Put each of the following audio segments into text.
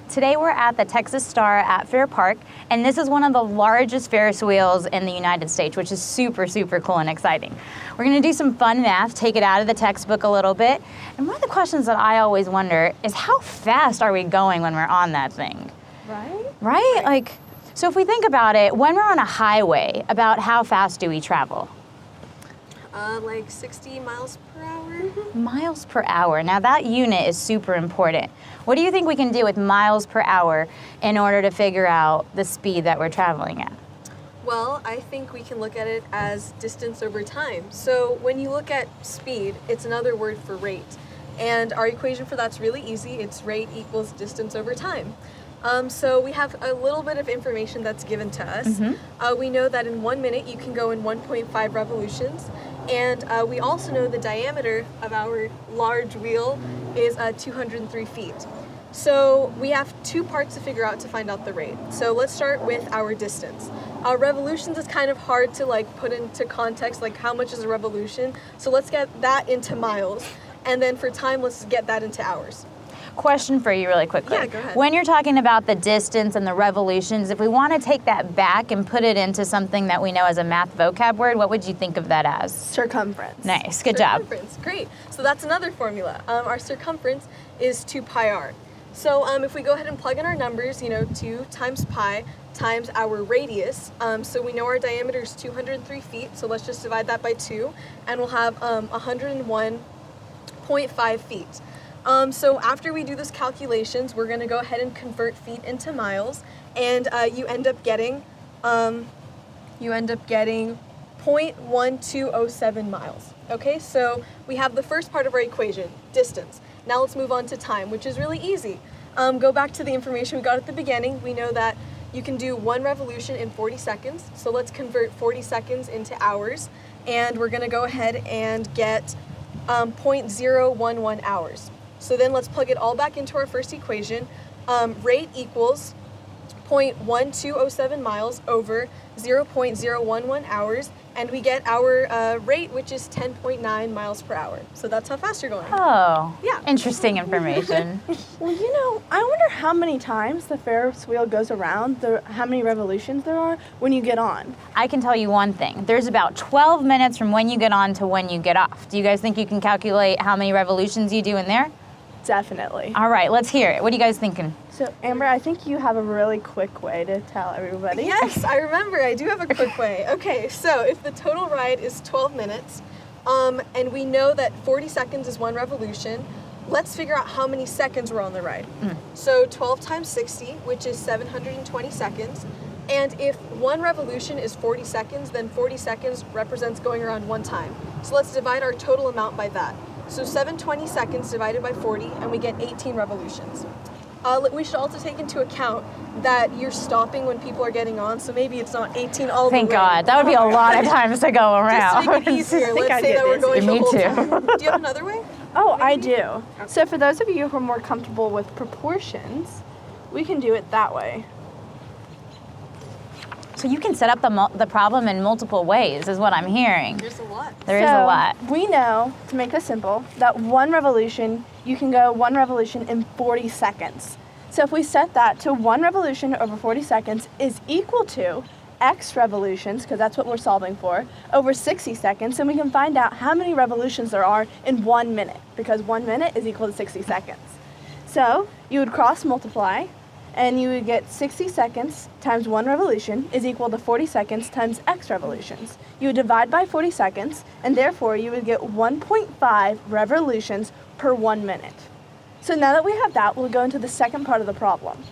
Today we're at the Texas Star at Fair Park, and this is one of the largest Ferris wheels in the United States, which is super, super cool and exciting. We're gonna do some fun math, take it out of the textbook a little bit, and one of the questions that I always wonder is how fast are we going when we're on that thing? Right? Like, so if we think about it, when we're on a highway, about how fast do we travel? Like 60 miles per hour. Miles per hour. Now that unit is super important. What do you think we can do with miles per hour in order to figure out the speed that we're traveling at? Well, I think we can look at it as distance over time. So when you look at speed, it's another word for rate. And our equation for that's really easy. It's rate equals distance over time. So we have a little bit of information that's given to us. We know that in 1 minute you can go in 1.5 revolutions, and we also know the diameter of our large wheel is 203 feet. So we have two parts to figure out to find out the rate. So let's start with our distance. Revolutions is kind of hard to like put into context, like how much is a revolution. So let's get that into miles, and then for time, let's get that into hours. Question for you really quickly. Yeah, go ahead. When you're talking about the distance and the revolutions, if we want to take that back and put it into something that we know as a math vocab word, what would you think of that as? Circumference. Nice, good job. Circumference, great. So that's another formula. Our circumference is 2 pi r. So if we go ahead and plug in our numbers, 2 times pi times our radius, so we know our diameter is 203 feet, so let's just divide that by 2, and we'll have 101.5 feet. So after we do this calculations, we're going to go ahead and convert feet into miles, and you end up getting 0.1207 miles. Okay, so we have the first part of our equation, distance. Now let's move on to time, which is really easy. Go back to the information we got at the beginning. We know that you can do 1 revolution in 40 seconds, so let's convert 40 seconds into hours, and we're going to go ahead and get 0.011 hours. So then let's plug it all back into our first equation. Rate equals 0.1207 miles over 0.011 hours, and we get our rate, which is 10.9 miles per hour. So that's how fast you're going. Oh, Yeah. Interesting information. Well, I wonder how many times the Ferris wheel goes around, how many revolutions there are when you get on. I can tell you one thing. There's about 12 minutes from when you get on to when you get off. Do you guys think you can calculate how many revolutions you do in there? Definitely. All right, let's hear it. What are you guys thinking? So, Amber, I think you have a really quick way to tell everybody. Yes, I remember. I do have a quick way. Okay, so if the total ride is 12 minutes, and we know that 40 seconds is 1 revolution, let's figure out how many seconds we're on the ride. So 12 times 60, which is 720 seconds. And if 1 revolution is 40 seconds, then 40 seconds represents going around 1 time. So let's divide our total amount by that. So 720 seconds divided by 40, and we get 18 revolutions. We should also take into account that you're stopping when people are getting on, so maybe it's not 18 all the way. Thank God. That would be a lot of times to go around. Just to make it easier, let's say that we're going the Me whole too. time. Do you have another way? Oh, I do. So for those of you who are more comfortable with proportions, we can do it that way. So you can set up the problem in multiple ways, is what I'm hearing. There's a lot. There is a lot. We know, to make this simple, that 1 revolution, you can go 1 revolution in 40 seconds. So if we set that to 1 revolution over 40 seconds is equal to X revolutions, because that's what we're solving for, over 60 seconds, and we can find out how many revolutions there are in 1 minute, because 1 minute is equal to 60 seconds. So you would cross multiply, and you would get 60 seconds times 1 revolution is equal to 40 seconds times X revolutions. You would divide by 40 seconds, and therefore you would get 1.5 revolutions per 1 minute. So now that we have that, we'll go into the second part of the problem.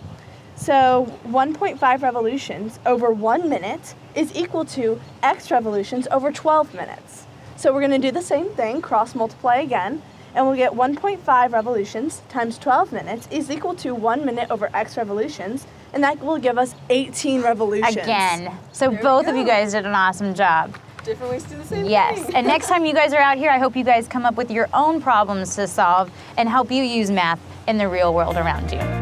So 1.5 revolutions over 1 minute is equal to X revolutions over 12 minutes. So we're going to do the same thing, cross multiply again, and we'll get 1.5 revolutions times 12 minutes is equal to 1 minute over X revolutions, and that will give us 18 revolutions. Again. So There we both of go. you guys did an awesome job. Different ways to do the same Yes. thing. And next time you guys are out here, I hope you guys come up with your own problems to solve and help you use math in the real world around you.